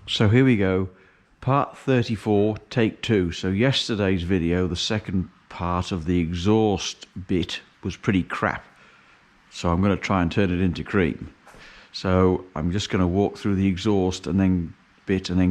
So here we go, part 34, take 2. So yesterday's video, the second part of the exhaust bit was pretty crap. So I'm going to try and turn it into cream. So I'm just going to walk through the exhaust and then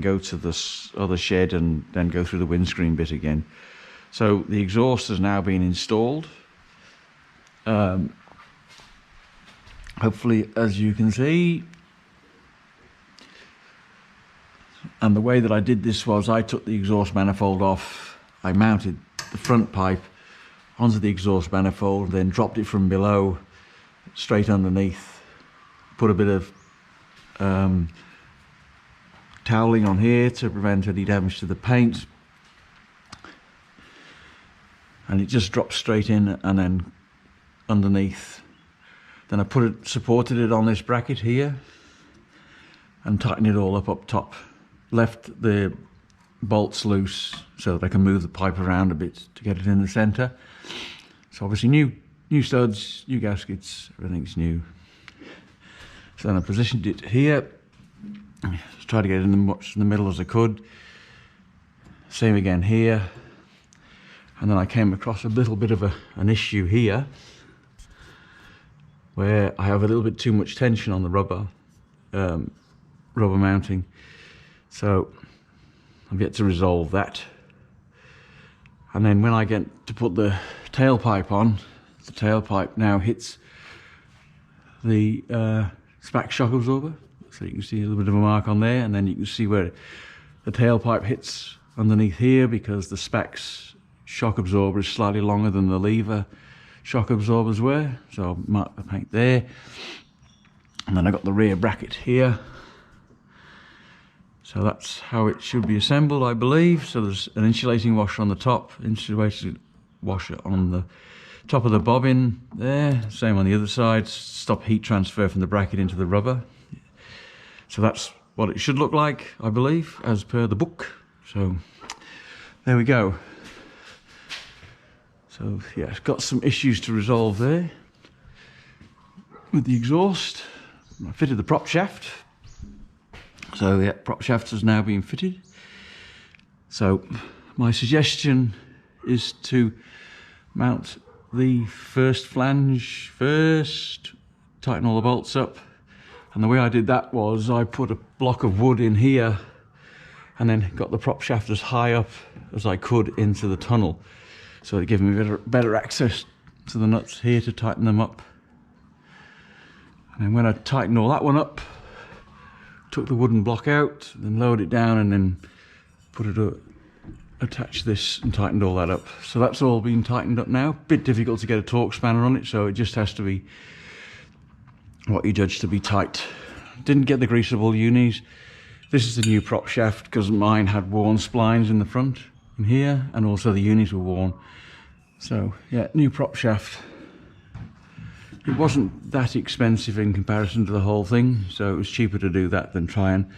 go to this other shed and then go through the windscreen bit again. So the exhaust has now been installed. Hopefully, as you can see. And the way that I did this was I took the exhaust manifold off, I mounted the front pipe onto the exhaust manifold, then dropped it from below straight underneath, put a bit of toweling on here to prevent any damage to the paint, and it just dropped straight in and then underneath. Then I supported it on this bracket here and tightened it all up top. Left the bolts loose so that I can move the pipe around a bit to get it in the centre. So obviously new studs, new gaskets, everything's new. So then I positioned it here, just tried to get it in much in the middle as I could. Same again here. And then I came across a little bit of an issue here where I have a little bit too much tension on the rubber mounting. So I've yet to resolve that. And then when I get to put the tailpipe on, the tailpipe now hits the SPAC shock absorber. So you can see a little bit of a mark on there, and then you can see where the tailpipe hits underneath here because the SPAC's shock absorber is slightly longer than the lever shock absorbers were. So I'll mark the paint there. And then I got the rear bracket here. So that's how it should be assembled, I believe. So there's an insulating washer on the top, insulating washer on the top of the bobbin there. Same on the other side, stop heat transfer from the bracket into the rubber. So that's what it should look like, I believe, as per the book. So there we go. So yeah, it's got some issues to resolve there with the exhaust. I fitted the prop shaft. So yeah, prop shaft has now been fitted. So my suggestion is to mount the first flange first, tighten all the bolts up. And the way I did that was I put a block of wood in here and then got the prop shaft as high up as I could into the tunnel. So it gave me better access to the nuts here to tighten them up. And then when I tightened all that one up, took the wooden block out, then lowered it down, and then attached this and tightened all that up. So that's all been tightened up now. Bit difficult to get a torque spanner on it, so it just has to be what you judge to be tight. Didn't get the greasable unis. This is the new prop shaft because mine had worn splines in the front in here, and also the unis were worn. So yeah, new prop shaft. It wasn't that expensive in comparison to the whole thing, so it was cheaper to do that than try and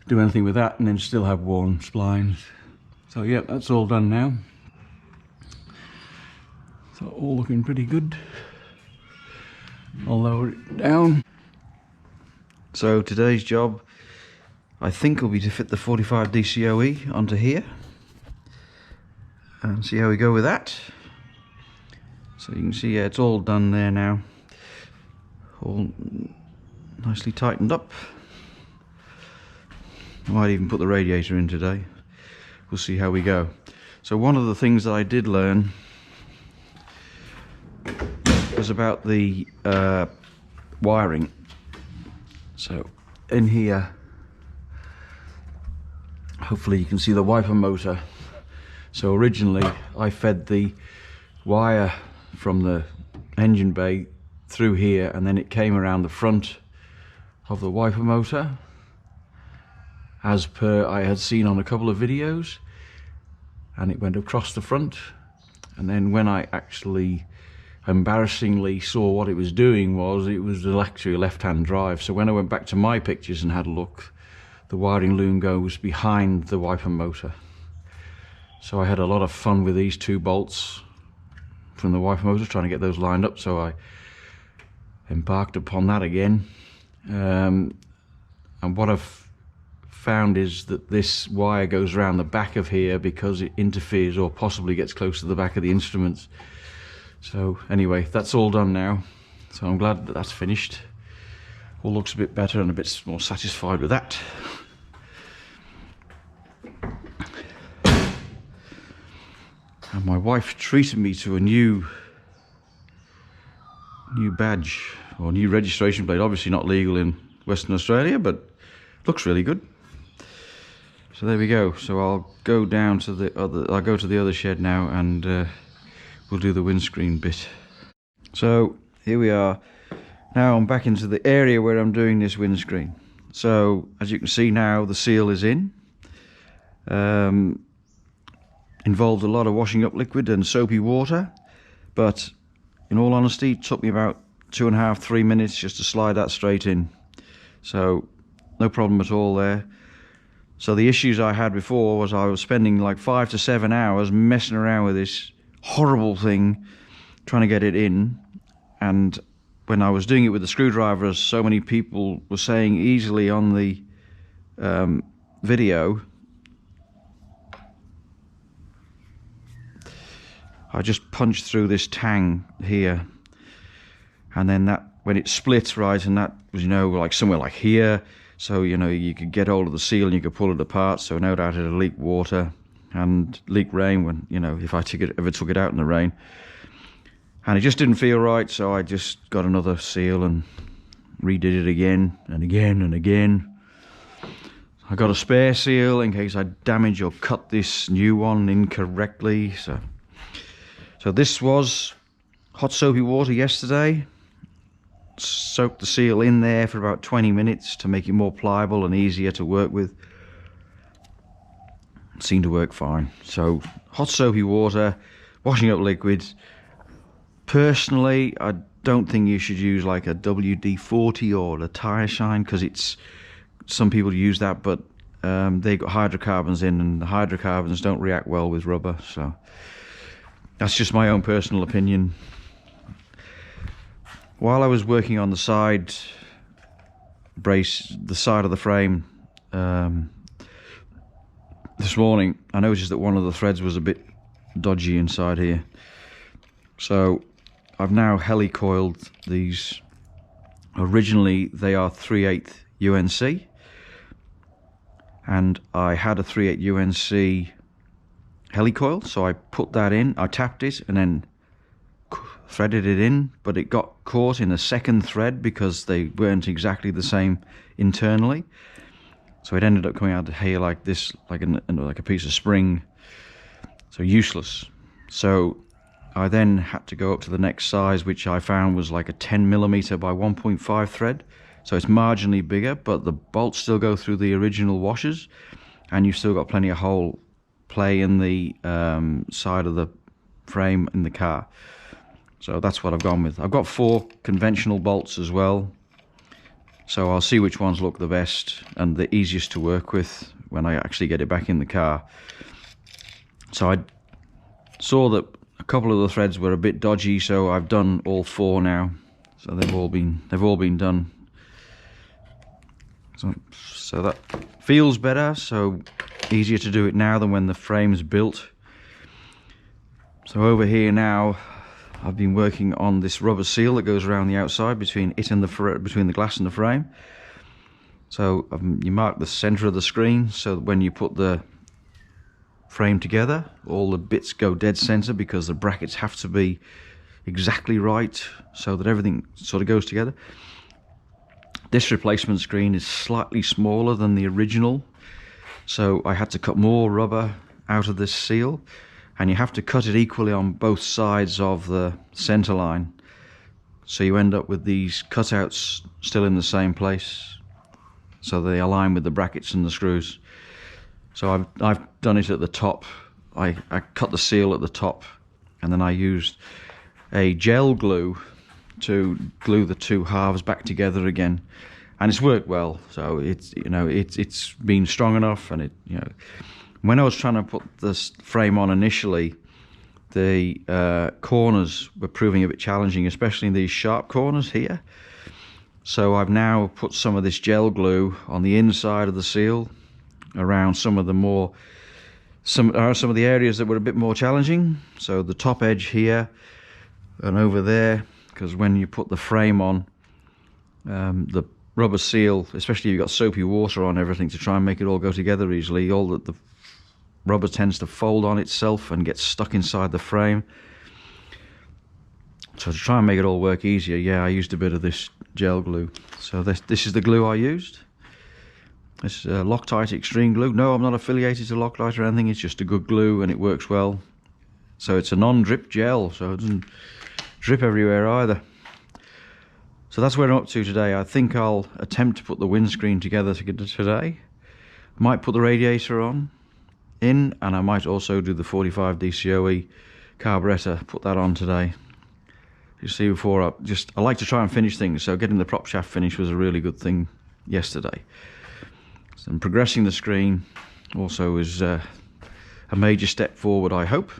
do anything with that and then still have worn splines. So yeah, that's all done now. So all looking pretty good. I'll lower it down. So today's job, I think, will be to fit the 45 DCOE onto here and see how we go with that. So you can see, yeah, it's all done there now. All nicely tightened up. I might even put the radiator in today. We'll see how we go. So one of the things that I did learn was about the wiring. So in here, hopefully you can see the wiper motor. So originally I fed the wire from the engine bay through here, and then it came around the front of the wiper motor as per I had seen on a couple of videos, and it went across the front. And then when I actually embarrassingly saw what it was doing, it was actually a left-hand drive. So when I went back to my pictures and had a look, the wiring loom goes behind the wiper motor. So I had a lot of fun with these two bolts from the wiper motor, trying to get those lined up. So I embarked upon that again, and what I've found is that this wire goes around the back of here because it interferes or possibly gets close to the back of the instruments. So anyway, that's all done now, so I'm glad that that's finished. All looks a bit better and a bit more satisfied with that. And my wife treated me to a new badge or new registration plate. Obviously not legal in Western Australia, but looks really good. So there we go. So I'll go down to the other shed now, and we'll do the windscreen bit. So here we are. Now I'm back into the area where I'm doing this windscreen. So as you can see now, the seal is in. Involved a lot of washing up liquid and soapy water, but in all honesty, it took me about 2.5–3 minutes just to slide that straight in. So no problem at all there. So the issues I had before was I was spending like 5 to 7 hours messing around with this horrible thing, trying to get it in. And when I was doing it with the screwdriver, as so many people were saying easily on the video, I just punched through this tang here, and then that, when it split, right, and that was, you know, like somewhere like here, so, you know, you could get hold of the seal and you could pull it apart, so no doubt it'd leak water and leak rain when, you know, if I ever took it out in the rain. And it just didn't feel right, so I just got another seal and redid it again and again and again. I got a spare seal in case I damage or cut this new one incorrectly. So this was hot soapy water yesterday. Soaked the seal in there for about 20 minutes to make it more pliable and easier to work with. It seemed to work fine. So hot soapy water, washing up liquid. Personally, I don't think you should use like a WD-40 or a tire shine, because it's, some people use that, but they've got hydrocarbons in, and the hydrocarbons don't react well with rubber. So that's just my own personal opinion. While I was working on the side brace, the side of the frame, this morning, I noticed that one of the threads was a bit dodgy inside here. So I've now helicoiled these. Originally they are 3/8 UNC, and I had a 3/8 UNC helicoil, so I put that in, I tapped it and then threaded it in, but it got caught in a second thread because they weren't exactly the same internally, so it ended up coming out here like this, like a piece of spring, so useless. So I then had to go up to the next size, which I found was like a 10mm by 1.5 thread, so it's marginally bigger, but the bolts still go through the original washers, and you've still got plenty of hole play in the side of the frame in the car. So that's what I've gone with. I've got 4 conventional bolts as well, so I'll see which ones look the best and the easiest to work with when I actually get it back in the car. So I saw that a couple of the threads were a bit dodgy, so I've done all 4 now. So they've all been done. So that feels better, so easier to do it now than when the frame's built. So over here now, I've been working on this rubber seal that goes around the outside between it and between the glass and the frame. So you mark the center of the screen, so that when you put the frame together, all the bits go dead center, because the brackets have to be exactly right so that everything sort of goes together. This replacement screen is slightly smaller than the original, so I had to cut more rubber out of this seal, and you have to cut it equally on both sides of the center line, so you end up with these cutouts still in the same place, so they align with the brackets and the screws. So I've done it at the top. I cut the seal at the top, and then I used a gel glue to glue the 2 halves back together again, and it's worked well. So it's, you know, it's been strong enough, and it, you know, when I was trying to put this frame on initially, the corners were proving a bit challenging, especially in these sharp corners here. So I've now put some of this gel glue on the inside of the seal, around some of the areas that were a bit more challenging. So the top edge here and over there, because when you put the frame on, the rubber seal, especially if you've got soapy water on everything to try and make it all go together easily, all the rubber tends to fold on itself and get stuck inside the frame. So to try and make it all work easier, yeah, I used a bit of this gel glue. So this is the glue I used. It's Loctite Extreme Glue. No, I'm not affiliated to Loctite or anything. It's just a good glue and it works well. So it's a non-drip gel, so it doesn't drip everywhere either. So that's where I'm up to today. I think I'll attempt to put the windscreen together today. Might put the radiator in, and I might also do the 45 DCOE carburetor, put that on today. You see, before I like to try and finish things, so getting the prop shaft finished was a really good thing yesterday. So progressing the screen also is a major step forward, I hope.